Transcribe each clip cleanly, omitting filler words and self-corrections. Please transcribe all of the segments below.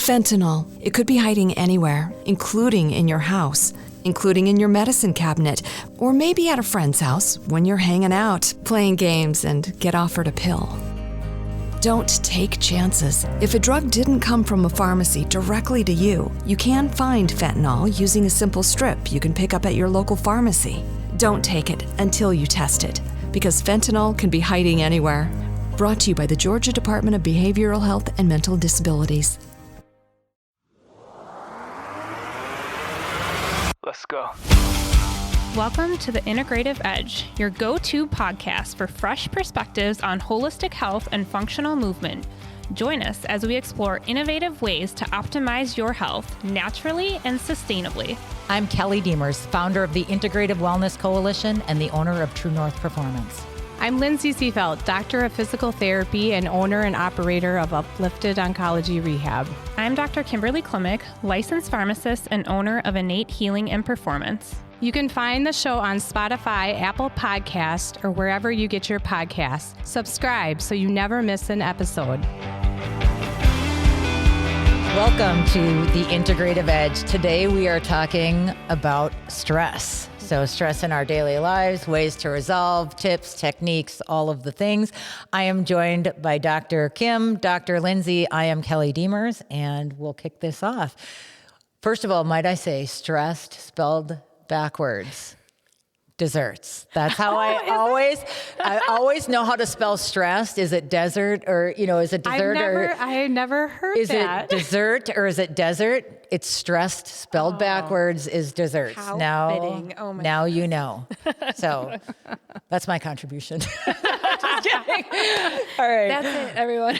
Fentanyl. It could be hiding anywhere, including in your house, including in your medicine cabinet, or maybe at a friend's house when you're hanging out, playing games, and get offered a pill. Don't take chances. If a drug didn't come from a pharmacy directly to you, you can find fentanyl using a simple strip you can pick up at your local pharmacy. Don't take it until you test it, because fentanyl can be hiding anywhere. Brought to you by the Georgia Department of Behavioral Health and Mental Disabilities. Let's go. Welcome to The Integrative Edge, your go-to podcast for fresh perspectives on holistic health and functional movement. Join us as we explore innovative ways to optimize your health naturally and sustainably. I'm Kelly Demers, founder of the Integrative Wellness Coalition and the owner of True North Performance. I'm Lindsay Seefeld, doctor of physical therapy and owner and operator of Uplifted Oncology Rehab. I'm Dr. Kimberly Klimek, licensed pharmacist and owner of Innate Healing and Performance. You can find the show on Spotify, Apple Podcasts, or wherever you get your podcasts. Subscribe so you never miss an episode. Welcome to the Integrative Edge. Today we are talking about stress. So stress in our daily lives, ways to resolve, tips, techniques, all of the things. I am joined by Dr. Kim, Dr. Lindsay. I am Kelly Demers, and we'll kick this off. First of all, might I say stressed spelled backwards? Desserts. That's how I always know how to spell stressed. Is it desert or, is it dessert I never heard is that. It dessert or is it desert? It's stressed spelled backwards is desserts. How now, fitting. Oh my now you know. So that's my contribution. Just kidding. All right. That's it, everyone.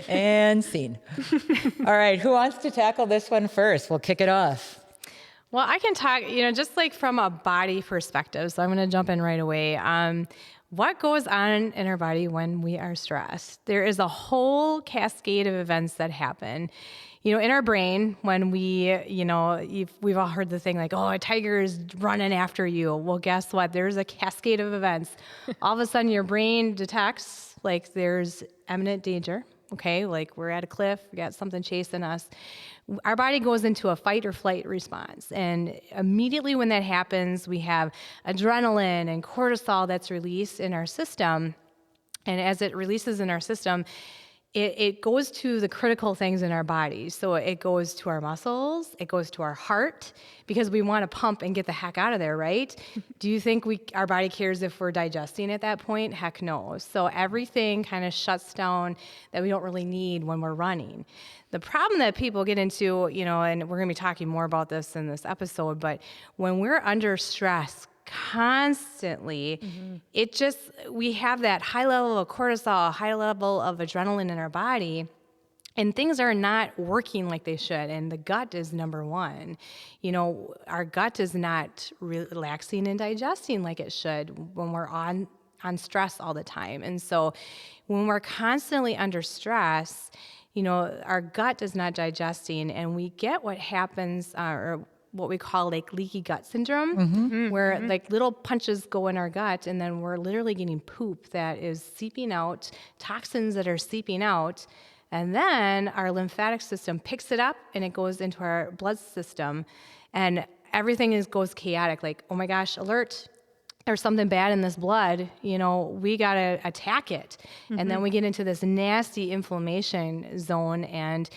And scene. All right. Who wants to tackle this one first? We'll kick it off. Well, I can talk, just like from a body perspective, so I'm going to jump in right away. What goes on in our body when we are stressed? There is a whole cascade of events that happen. In our brain, when we've all heard the thing like, oh, a tiger is running after you. Well, guess what? There's a cascade of events. All of a sudden, your brain detects like there's imminent danger. Okay, like we're at a cliff, we got something chasing us. Our body goes into a fight or flight response. And immediately when that happens, we have adrenaline and cortisol that's released in our system. And as it releases in our system, it goes to the critical things in our body. So it goes to our muscles, it goes to our heart, because we want to pump and get the heck out of there, right? Do you think our body cares if we're digesting at that point? Heck no. So everything kind of shuts down that we don't really need when we're running. The problem that people get into, and we're going to be talking more about this in this episode, but when we're under stress constantly, we have that high level of cortisol, high level of adrenaline in our body, and things are not working like they should. And the gut is number one. Our gut is not relaxing and digesting like it should when we're on stress all the time. And so when we're constantly under stress, our gut is not digesting, and we get what happens, or what we call like leaky gut syndrome, where like little punches go in our gut, and then we're literally getting poop that is seeping out, toxins that are seeping out, and then our lymphatic system picks it up and it goes into our blood system, and everything goes chaotic. Like, oh my gosh, alert! There's something bad in this blood. We gotta attack it, and then we get into this nasty inflammation zone, and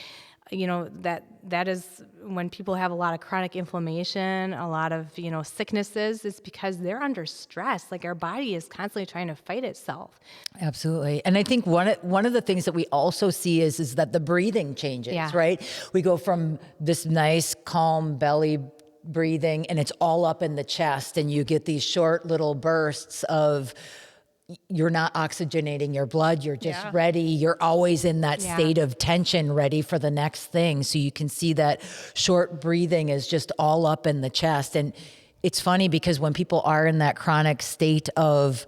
that is when people have a lot of chronic inflammation, a lot of, sicknesses. It's because they're under stress. Like our body is constantly trying to fight itself. Absolutely. And I think one of the things that we also see is that the breathing changes, right? We go from this nice, calm belly breathing, and it's all up in the chest, and you get these short little bursts of you're not oxygenating your blood. You're just ready. You're always in that state of tension, ready for the next thing. So you can see that short breathing is just all up in the chest. And it's funny because when people are in that chronic state of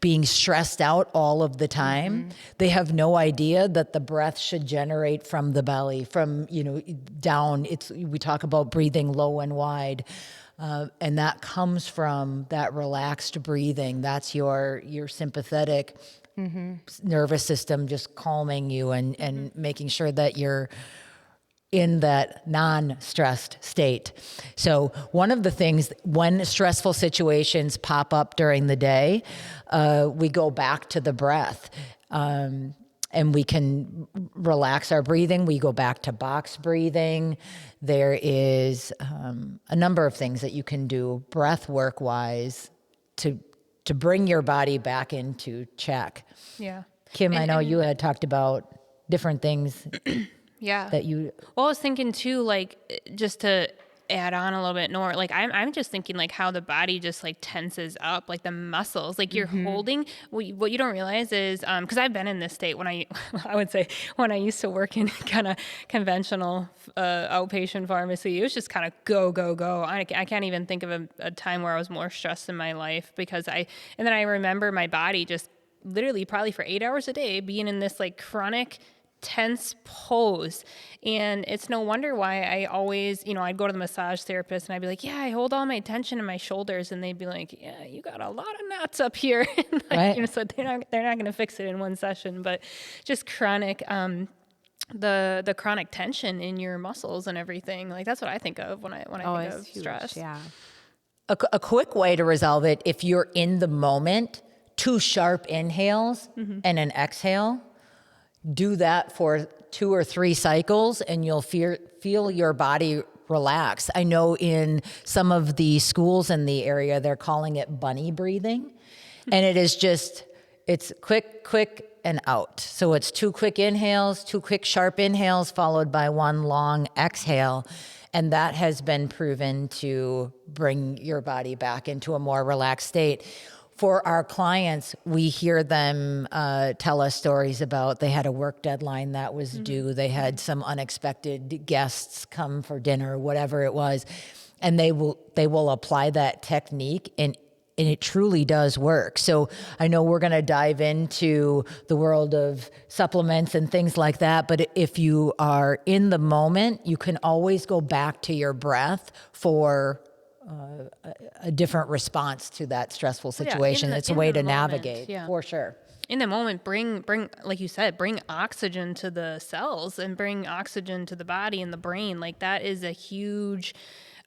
being stressed out all of the time, they have no idea that the breath should generate from the belly, from, down. We talk about breathing low and wide. And that comes from that relaxed breathing. That's your sympathetic nervous system just calming you and making sure that you're in that non-stressed state. So one of the things, when stressful situations pop up during the day, we go back to the breath. And we can relax our breathing. We go back to box breathing. There is a number of things that you can do breath work wise to bring your body back into check. Yeah. Kim, I know you had talked about different things. Yeah. That you. Well, I was thinking too, like, just to add on a little bit more, like I'm just thinking like how the body just like tenses up, like the muscles, like you're holding, what you don't realize is, cause I've been in this state when I would say when I used to work in kind of conventional outpatient pharmacy, it was just kind of go, go, go. I can't even think of a time where I was more stressed in my life and then I remember my body just literally probably for 8 hours a day being in this like chronic tense pose. And it's no wonder why I always, I'd go to the massage therapist and I'd be like, yeah, I hold all my tension in my shoulders. And they'd be like, yeah, you got a lot of knots up here. And right. So they're not going to fix it in one session, but just chronic, the chronic tension in your muscles and everything. Like that's what I think of when I think of huge. stress. Yeah. A quick way to resolve it, if you're in the moment, 2 sharp inhales and an exhale. Do that for 2 or 3 cycles and you'll feel your body relax. I know in some of the schools in the area, they're calling it bunny breathing. And it is it's quick and out. So it's 2 quick inhales, 2 quick sharp inhales, followed by 1 long exhale. And that has been proven to bring your body back into a more relaxed state. For our clients, we hear them tell us stories about they had a work deadline that was due. They had some unexpected guests come for dinner, whatever it was, and they will apply that technique, and it truly does work. So I know we're going to dive into the world of supplements and things like that, but if you are in the moment, you can always go back to your breath for a different response to that stressful situation. It's a way to navigate, for sure. In the moment, bring, like you said, bring oxygen to the cells and bring oxygen to the body and the brain. Like that is a huge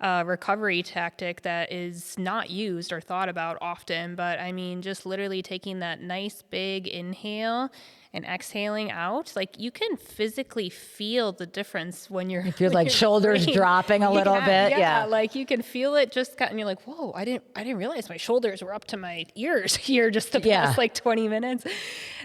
recovery tactic that is not used or thought about often. But I mean, just literally taking that nice big inhale and exhaling out, like you can physically feel the difference when you're if you're like shoulders dropping a little bit. Yeah. Like you can feel it and you're like, whoa, I didn't realize my shoulders were up to my ears here just the past like 20 minutes.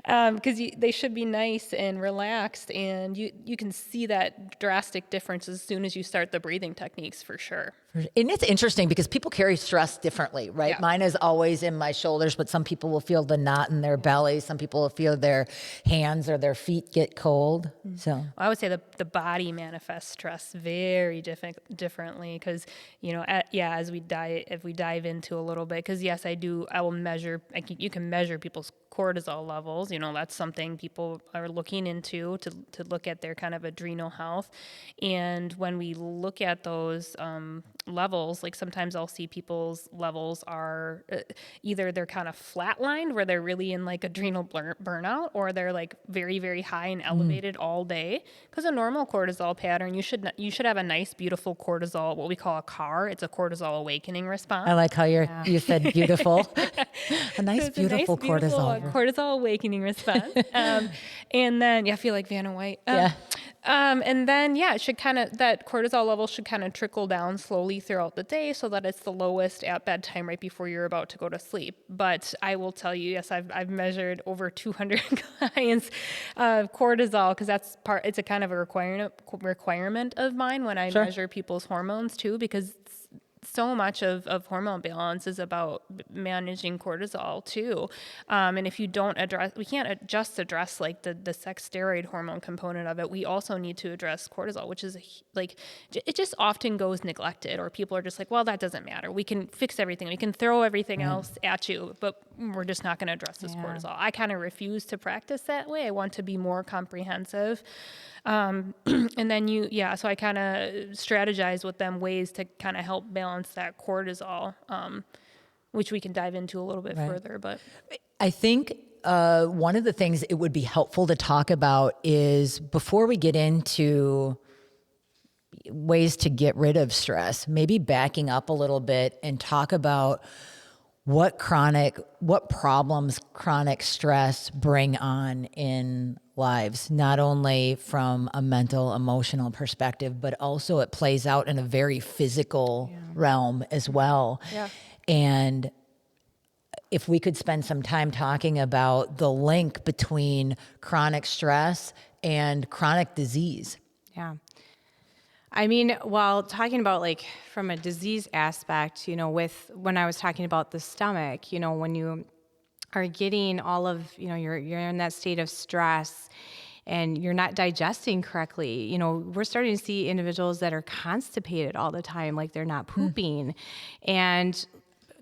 Cause they should be nice and relaxed, and you can see that drastic difference as soon as you start the breathing techniques, for sure. And it's interesting because people carry stress differently, right? Yeah. Mine is always in my shoulders, but some people will feel the knot in their belly. Some people will feel their hands or their feet get cold. So I would say the body manifests stress very differently because, as if we dive into a little bit, because yes, I will measure, you can measure people's cortisol levels. That's something people are looking into to look at their kind of adrenal health. And when we look at those levels, like sometimes I'll see people's levels are either they're kind of flatlined where they're really in like adrenal burnout, or they're like very, very high and elevated all day. Because a normal cortisol pattern, you should have a nice, beautiful cortisol, what we call a CAR. It's a cortisol awakening response. I like how you said beautiful. A nice, beautiful cortisol. Cortisol awakening response. And then, I feel like Vanna White. And then, it should that cortisol level should kind of trickle down slowly throughout the day so that it's the lowest at bedtime right before you're about to go to sleep. But I will tell you, yes, I've measured over 200 clients of cortisol, because it's a kind of a requirement of mine when I measure people's hormones too, because so much of hormone balance is about managing cortisol too. And if you don't we can't just address like the sex steroid hormone component of it. We also need to address cortisol, which is it just often goes neglected, or people are just like, well, that doesn't matter. We can fix everything. We can throw everything else at you, but we're just not going to address this cortisol. I kind of refuse to practice that way. I want to be more comprehensive. And then so I kind of strategize with them ways to kind of help balance that cortisol, which we can dive into a little bit further. But I think one of the things it would be helpful to talk about is, before we get into ways to get rid of stress, maybe backing up a little bit and talk about what problems chronic stress bring on in lives, not only from a mental, emotional perspective, but also it plays out in a very physical realm as well. Yeah. And if we could spend some time talking about the link between chronic stress and chronic disease. Yeah. I mean, while talking about like from a disease aspect, when I was talking about the stomach, when you are getting all of, you're in that state of stress and you're not digesting correctly, we're starting to see individuals that are constipated all the time, like they're not pooping. And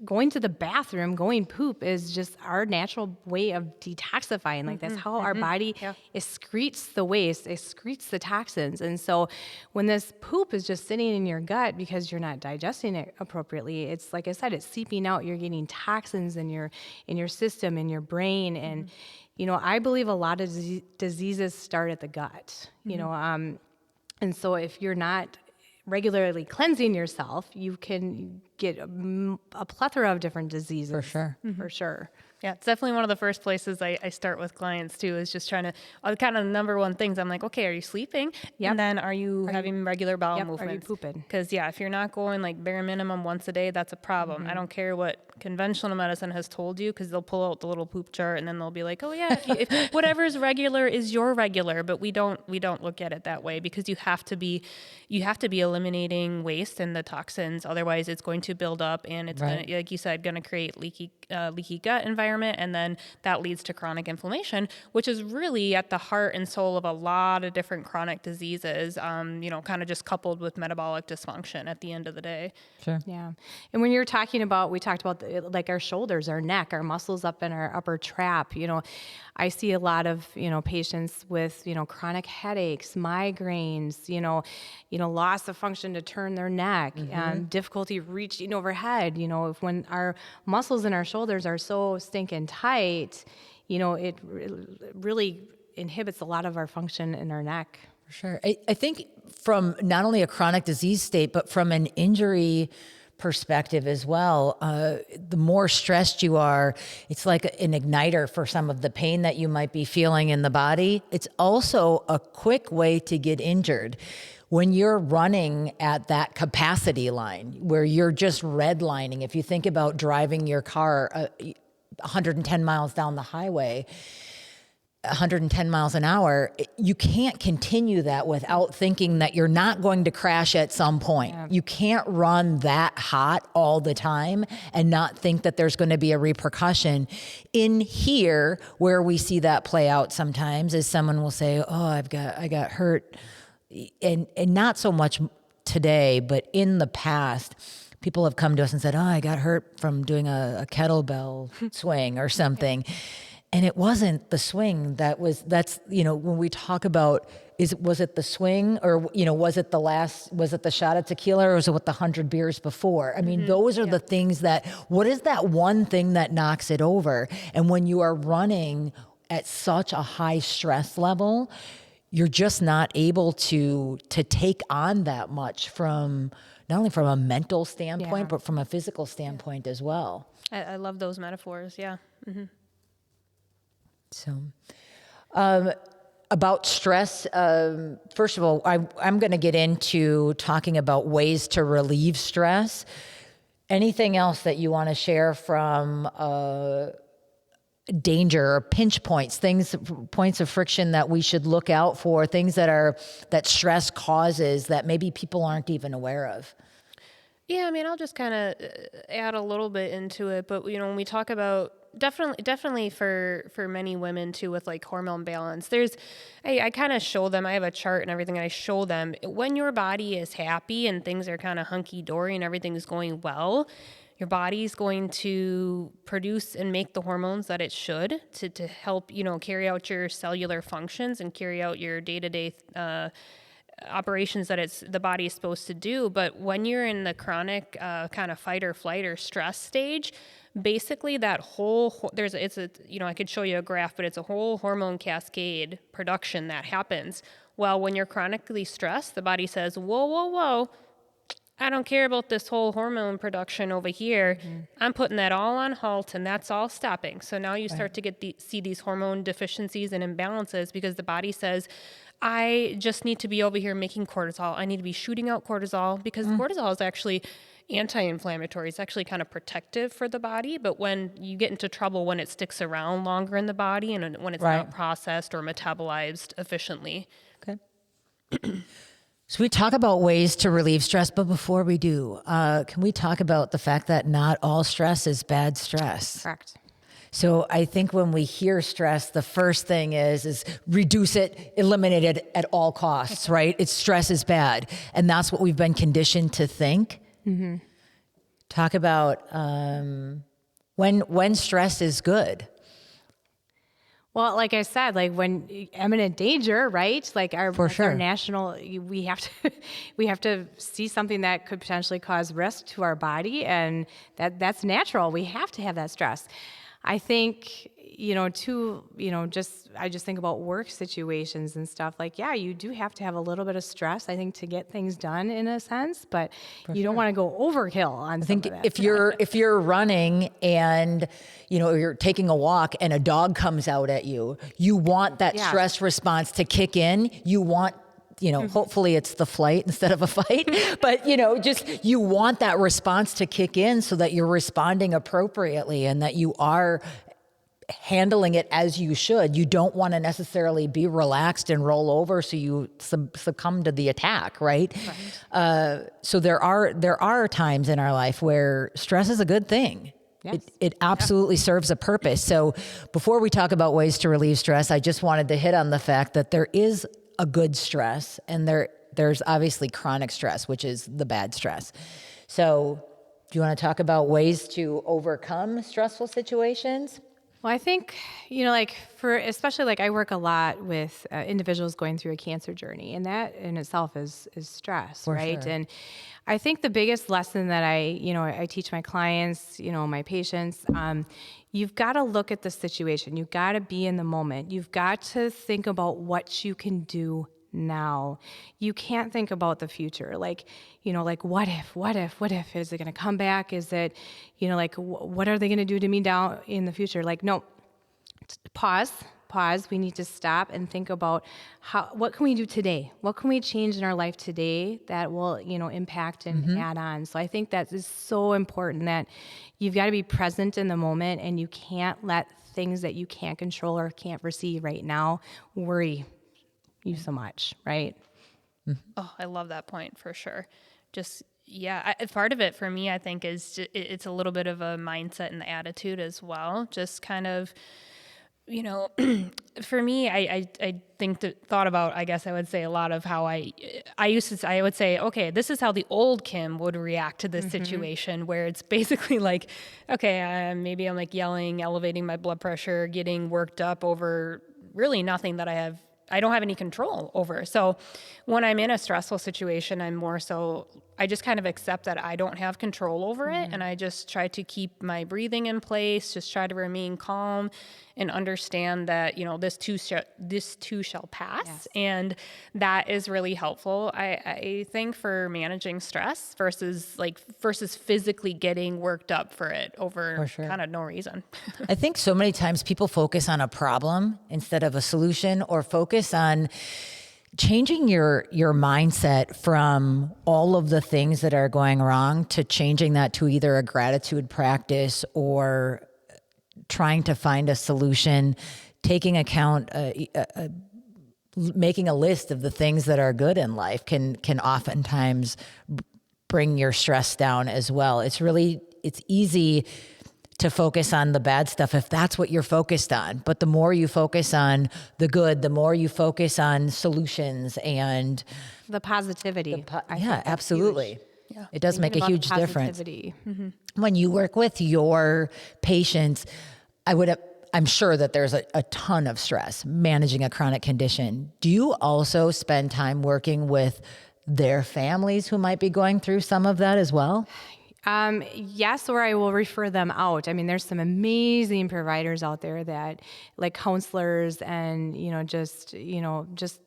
going to the bathroom, going poop is just our natural way of detoxifying. Like that's how our body excretes the waste, excretes the toxins. And so when this poop is just sitting in your gut because you're not digesting it appropriately, it's like I said, it's seeping out. You're getting toxins in your system, in your brain. And, I believe a lot of diseases start at the gut, and so if you're not regularly cleansing yourself, you can get a plethora of different diseases. For sure. For sure. Yeah, it's definitely one of the first places I start with clients too, is just trying to, kind of number one things. I'm like, okay, are you sleeping? Yep. And then are you having regular bowel movements? Are you pooping? Because if you're not going like bare minimum once a day, that's a problem. I don't care what conventional medicine has told you, because they'll pull out the little poop chart and then they'll be like, oh yeah, if whatever's regular is your regular, but we don't look at it that way, because you have to be eliminating waste and the toxins. Otherwise it's going to build up and it's gonna, like you said, going to create leaky gut environment. And then that leads to chronic inflammation, which is really at the heart and soul of a lot of different chronic diseases, kind of just coupled with metabolic dysfunction at the end of the day. Sure. Yeah. And when you're talking about, we talked about like our shoulders, our neck, our muscles up in our upper trap, I see a lot of, patients with, chronic headaches, migraines, loss of function to turn their neck, difficulty reaching overhead. When our muscles in our shoulders are so stinking tight, it really inhibits a lot of our function in our neck. For sure. I think from not only a chronic disease state, but from an injury perspective as well, the more stressed you are, it's like an igniter for some of the pain that you might be feeling in the body. It's also a quick way to get injured. When you're running at that capacity line where you're just redlining, if you think about driving your car 110 miles down the highway, 110 miles an hour, you can't continue that without thinking that you're not going to crash at some point. Yeah. You can't run that hot all the time and not think that there's going to be a repercussion. In here, where we see that play out sometimes, is someone will say, oh, I got hurt. And not so much today, but in the past, people have come to us and said, oh, I got hurt from doing a kettlebell swing or something. And it wasn't the swing when we talk about, was it the swing, or, was it the shot of tequila, or was it with the 100 beers before? I mean, those are the things what is that one thing that knocks it over? And when you are running at such a high stress level, you're just not able to take on that much not only from a mental standpoint, but from a physical standpoint as well. I love those metaphors. Yeah. Mm-hmm. So, about stress, first of all, I'm going to get into talking about ways to relieve stress. Anything else that you want to share from danger or pinch points, points of friction that we should look out for, things that stress causes that maybe people aren't even aware of? Yeah, I mean, I'll just kind of add a little bit into it, but when we talk about definitely for many women too, with like hormone balance, I kind of show them, I have a chart and everything, and I show them when your body is happy and things are kind of hunky-dory and everything is going well, your body's going to produce and make the hormones that it should to help, carry out your cellular functions and carry out your day-to-day operations that the body is supposed to do. But when you're in the chronic kind of fight or flight or stress stage, basically that I could show you a graph, but it's a whole hormone cascade production that happens Well, when you're chronically stressed, the body says, whoa, whoa, whoa, I don't care about this whole hormone production over here. I'm putting that all on halt, and that's all stopping. So now you start to see these hormone deficiencies and imbalances because the body says, I just need to be over here making cortisol. I need to be shooting out cortisol because cortisol is actually anti-inflammatory. It's actually kind of protective for the body. But when you get into trouble when it sticks around longer in the body and when it's not processed or metabolized efficiently. Okay. So we talk about ways to relieve stress, but before we do, can we talk about the fact that not all stress is bad stress? Correct. So I think when we hear stress, the first thing is reduce it, eliminate it at all costs, right? It's stress is bad. And that's what we've been conditioned to think. Mm-hmm. Talk about when stress is good. Well, like I said, like when imminent danger, right? Like our national, we have to see something that could potentially cause risk to our body, and that's natural. We have to have that stress. I think, I just think about work situations and stuff. Like, yeah, you do have to have a little bit of stress, I think, to get things done in a sense, but you don't want to go overkill on some of that. If you're running and, you're taking a walk and a dog comes out at you, you want that stress response to kick in. You want, hopefully it's the flight instead of a fight, but, you want that response to kick in so that you're responding appropriately and that you are handling it as you should. You don't want to necessarily be relaxed and roll over so you succumb to the attack, right? So there are times in our life where stress is a good thing. Yes. It absolutely serves a purpose. So before we talk about ways to relieve stress, I just wanted to hit on the fact that there is a good stress and there's obviously chronic stress, which is the bad stress. So do you want to talk about ways to overcome stressful situations? Well, I think, especially I work a lot with individuals going through a cancer journey, and that in itself is stress, right? Sure. And I think the biggest lesson that I teach my clients, my patients, you've got to look at the situation. You've got to be in the moment. You've got to think about what you can do now. You can't think about the future. What if, is it going to come back? Is it, what are they going to do to me down in the future? No, pause. We need to stop and think about what can we do today? What can we change in our life today that will, impact and add on? So I think that is so important that you've got to be present in the moment and you can't let things that you can't control or can't foresee right now worry you so much, right? Oh, I love that point for sure. Part of it for me, I think, is it's a little bit of a mindset and would as well. Just kind of, for me, I thought about, I guess I would say a lot of how I would say, okay, this is how the old Kim would react to this situation where it's basically like, okay, maybe I'm yelling, elevating my blood pressure, getting worked up over really nothing that I don't have any control over. So when I'm in a stressful situation, I just kind of accept that I don't have control over it. And I just try to keep my breathing in place, just try to remain calm and understand that, this too shall pass. Yes. And that is really helpful. I think for managing stress versus physically getting worked up for it over kind of no reason. I think so many times people focus on a problem instead of a solution, or focus on changing your mindset from all of the things that are going wrong to changing that to either a gratitude practice or trying to find a solution, taking account, making a list of the things that are good in life can oftentimes bring your stress down as well. It's easy to focus on the bad stuff if that's what you're focused on. But the more you focus on the good, the more you focus on solutions and the positivity. Absolutely. Yeah. It does make a huge difference. Mm-hmm. When you work with your patients, I'm sure that there's a ton of stress managing a chronic condition. Do you also spend time working with their families who might be going through some of that as well? Yes, or I will refer them out. I mean, there's some amazing providers out there that like counselors and, just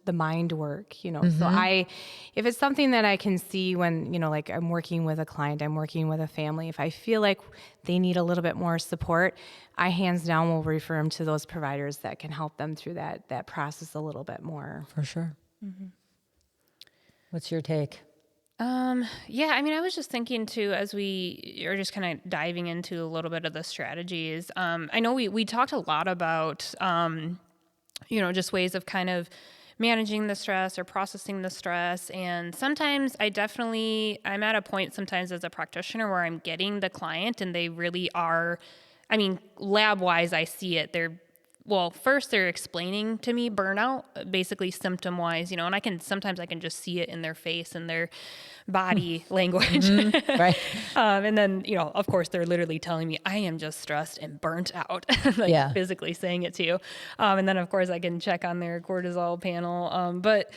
the mind work, So if it's something that I can see when, like I'm working with a client, I'm working with a family, if I feel like they need a little bit more support, I hands down will refer them to those providers that can help them through that process a little bit more. For sure. Mm-hmm. What's your take? Yeah, I mean, I was just thinking too, as we are just kind of diving into a little bit of the strategies. I know we talked a lot about, just ways of kind of managing the stress or processing the stress. And sometimes I'm at a point sometimes as a practitioner where I'm getting the client and they really are, I mean, lab wise, I see it. First they're explaining to me burnout, basically symptom wise, and sometimes I can just see it in their face and their body language. Mm-hmm. Right. And then, of course they're literally telling me I am just stressed and burnt out, physically saying it to you. And then of course I can check on their cortisol panel. But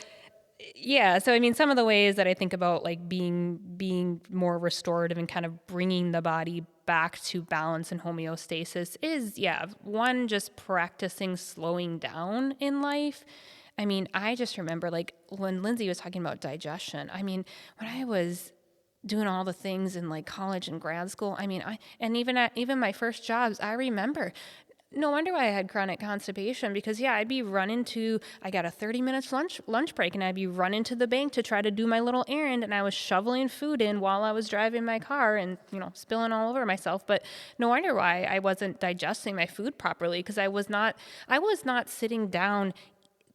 yeah, so I mean, some of the ways that I think about like being more restorative and kind of bringing the body back to balance and homeostasis is, one, just practicing slowing down in life. I mean, I just remember like when Lindsay was talking about digestion, I mean, when I was doing all the things in like college and grad school, I mean, even my first jobs, I remember. No wonder why I had chronic constipation because I got a 30 minutes lunch break and I'd be running to the bank to try to do my little errand and I was shoveling food in while I was driving my car and, spilling all over myself. But no wonder why I wasn't digesting my food properly because I was not sitting down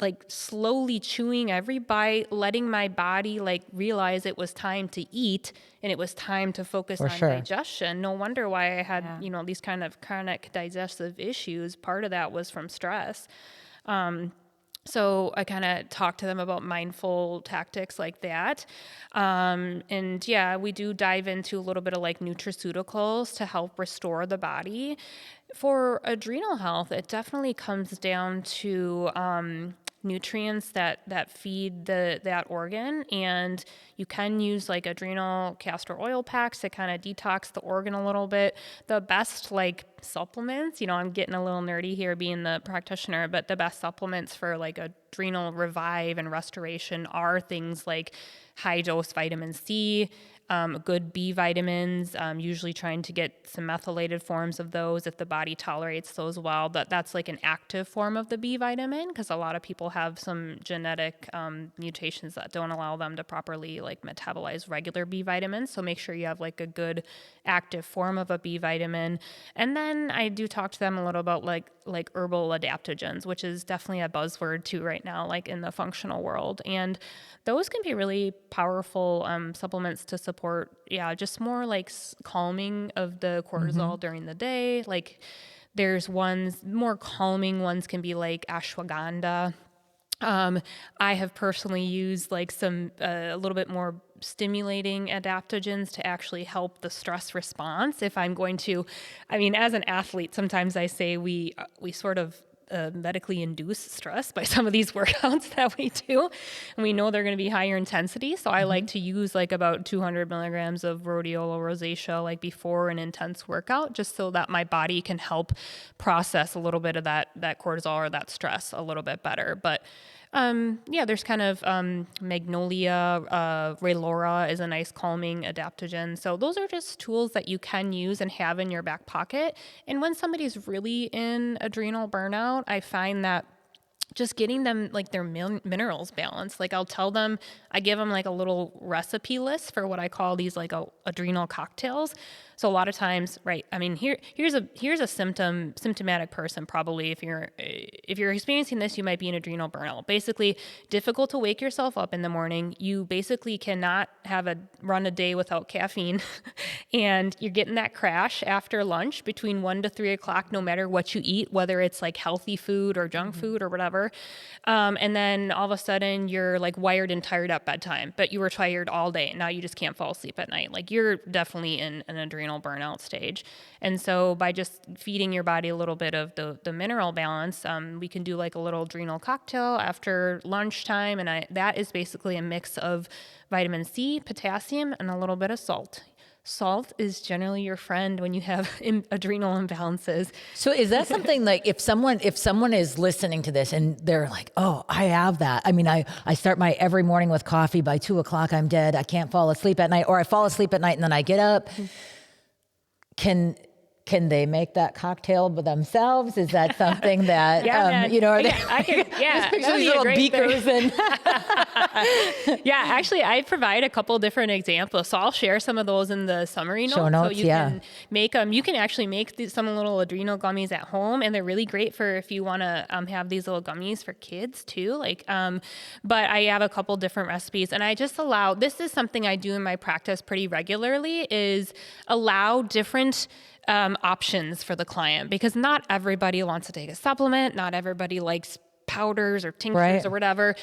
like slowly chewing every bite, letting my body like realize it was time to eat and it was time to focus on digestion. No wonder why I had, these kind of chronic digestive issues. Part of that was from stress. So I kind of talked to them about mindful tactics like that. We do dive into a little bit of like nutraceuticals to help restore the body. For adrenal health, it definitely comes down to nutrients that feed that organ, and you can use like adrenal castor oil packs to kind of detox the organ a little bit. The best like supplements, I'm getting a little nerdy here being the practitioner, but the best supplements for like adrenal revive and restoration are things like high dose vitamin C, good B vitamins, usually trying to get some methylated forms of those if the body tolerates those well. That's like an active form of the B vitamin because a lot of people have some genetic mutations that don't allow them to properly like metabolize regular B vitamins. So make sure you have like a good active form of a B vitamin. And then I do talk to them a little about like herbal adaptogens, which is definitely a buzzword too right now, like in the functional world. And those can be really powerful supplements to support, just more like calming of the cortisol during the day. Like there's more calming ones can be like ashwagandha. I have personally used like some a little bit more stimulating adaptogens to actually help the stress response. If I'm going to, as an athlete, sometimes I say we sort of medically induce stress by some of these workouts that we do, and we know they're going to be higher intensity. So I like to use like about 200 milligrams of rhodiola rosacea like before an intense workout, just so that my body can help process a little bit of that cortisol or that stress a little bit better. But there's kind of magnolia, Raylora is a nice calming adaptogen. So those are just tools that you can use and have in your back pocket. And when somebody's really in adrenal burnout, I find that just getting them like their minerals balanced. Like I give them like a little recipe list for what I call these like adrenal cocktails. So a lot of times, right? Here's a symptomatic person probably. If you're experiencing this, you might be an adrenal burnout. Basically, difficult to wake yourself up in the morning. You basically cannot run a day without caffeine, and you're getting that crash after lunch between 1 to 3 o'clock, no matter what you eat, whether it's like healthy food or junk food or whatever. And then all of a sudden you're like wired and tired at bedtime, but you were tired all day. Now you just can't fall asleep at night. Like you're definitely in an adrenal burnout stage. And so by just feeding your body a little bit of the mineral balance, we can do like a little adrenal cocktail after lunchtime. And that is basically a mix of vitamin C, potassium, and a little bit of salt. Salt is generally your friend when you have adrenal imbalances. So is that something like if someone is listening to this and they're like, oh, I have that. I mean, I start my every morning with coffee. By 2:00, I'm dead. I can't fall asleep at night, or I fall asleep at night and then I get up. Can they make that cocktail by themselves? Is that something that, I can picture these little beakers and yeah, actually I provide a couple different examples. So I'll share some of those in the summary notes. Show notes, so you can make them. You can actually make some little adrenal gummies at home, and they're really great for if you want to have these little gummies for kids too. But I have a couple different recipes, and I just this is something I do in my practice pretty regularly, is allow different options for the client, because not everybody wants to take a supplement. Not everybody likes powders or tinctures or whatever.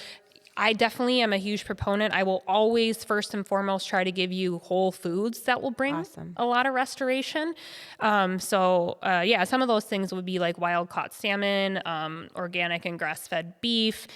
I definitely am a huge proponent. I will always first and foremost try to give you whole foods that will bring a lot of restoration. Some of those things would be like wild caught salmon, organic and grass-fed beef,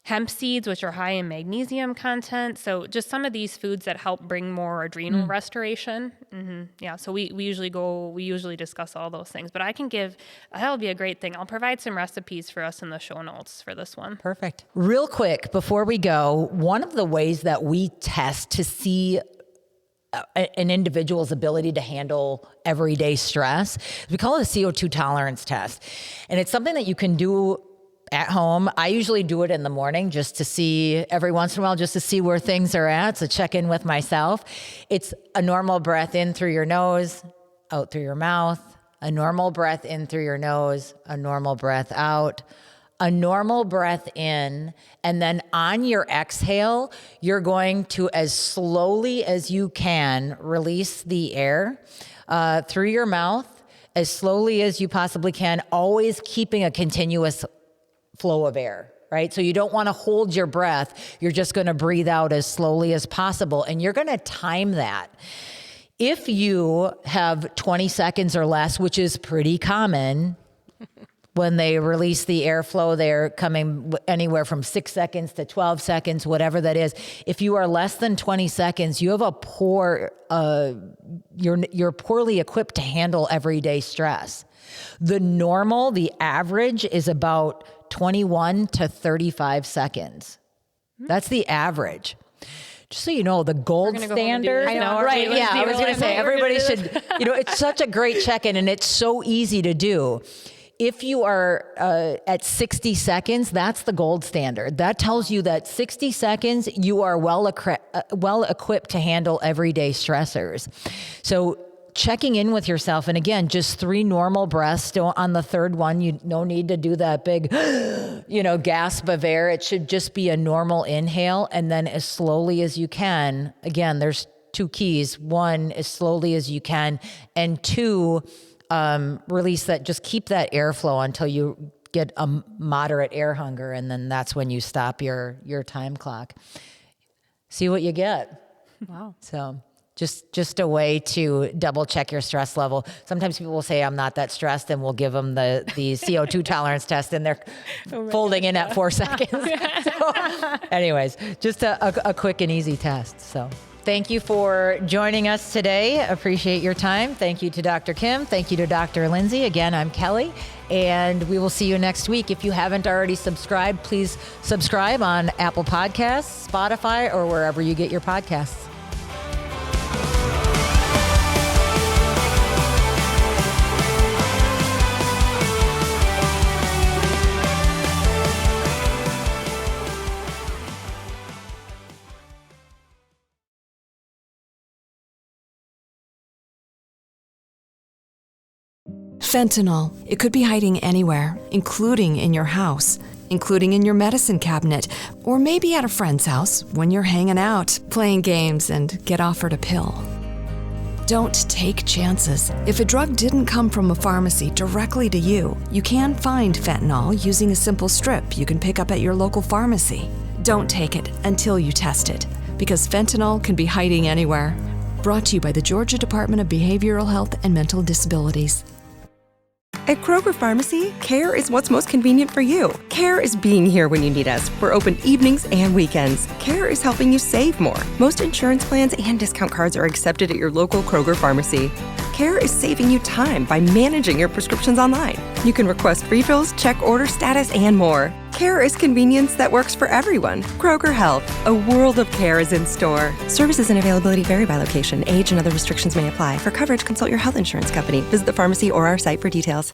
hemp seeds, which are high in magnesium content. So just some of these foods that help bring more adrenal restoration. Mm-hmm. Yeah. So we usually discuss all those things, but that'll be a great thing. I'll provide some recipes for us in the show notes for this one. Perfect. Real quick, before we go, one of the ways that we test to see an individual's ability to handle everyday stress, we call it a CO₂ Tolerance Test. And it's something that you can do at home. I usually do it in the morning just to see, every once in a while, just to see where things are at. So check in with myself. It's a normal breath in through your nose, out through your mouth, a normal breath in through your nose, a normal breath out, a normal breath in. And then on your exhale, you're going to, as slowly as you can, release the air through your mouth, as slowly as you possibly can, always keeping a continuous flow of air, right? So you don't want to hold your breath. You're just going to breathe out as slowly as possible. And you're going to time that. If you have 20 seconds or less, which is pretty common, when they release the airflow, they're coming anywhere from 6 seconds to 12 seconds, whatever that is. If you are less than 20 seconds, you have you're poorly equipped to handle everyday stress. The average is about 21 to 35 seconds. That's the average. Just so you know, the gold standard. Right, yeah, I was going to say, everybody should, it's such a great check-in, and it's so easy to do. If you are at 60 seconds, that's the gold standard. That tells you that 60 seconds, you are well equipped to handle everyday stressors. So checking in with yourself, and again, just 3 normal breaths. On the third one, you no need to do that big, gasp of air. It should just be a normal inhale, and then as slowly as you can. Again, there's 2 keys. 1, as slowly as you can, and 2, release that. Just keep that airflow until you get a moderate air hunger, and then that's when you stop your time clock. See what you get. Wow. So just a way to double check your stress level. Sometimes people will say, I'm not that stressed, and we'll give them the CO₂ tolerance test, and they're folding in at 4 seconds. So, anyways, just a quick and easy test. So thank you for joining us today. Appreciate your time. Thank you to Dr. Kim. Thank you to Dr. Lindsay. Again, I'm Kelly, and we will see you next week. If you haven't already subscribed, please subscribe on Apple Podcasts, Spotify, or wherever you get your podcasts. Fentanyl. It could be hiding anywhere, including in your house, including in your medicine cabinet, or maybe at a friend's house when you're hanging out, playing games, and get offered a pill. Don't take chances. If a drug didn't come from a pharmacy directly to you, you can find fentanyl using a simple strip you can pick up at your local pharmacy. Don't take it until you test it, because fentanyl can be hiding anywhere. Brought to you by the Georgia Department of Behavioral Health and Mental Disabilities. At Kroger Pharmacy, care is what's most convenient for you. Care is being here when you need us. We're open evenings and weekends. Care is helping you save more. Most insurance plans and discount cards are accepted at your local Kroger Pharmacy. Care is saving you time by managing your prescriptions online. You can request refills, check order status, and more. Care is convenience that works for everyone. Kroger Health, a world of care is in store. Services and availability vary by location. Age and other restrictions may apply. For coverage, consult your health insurance company. Visit the pharmacy or our site for details.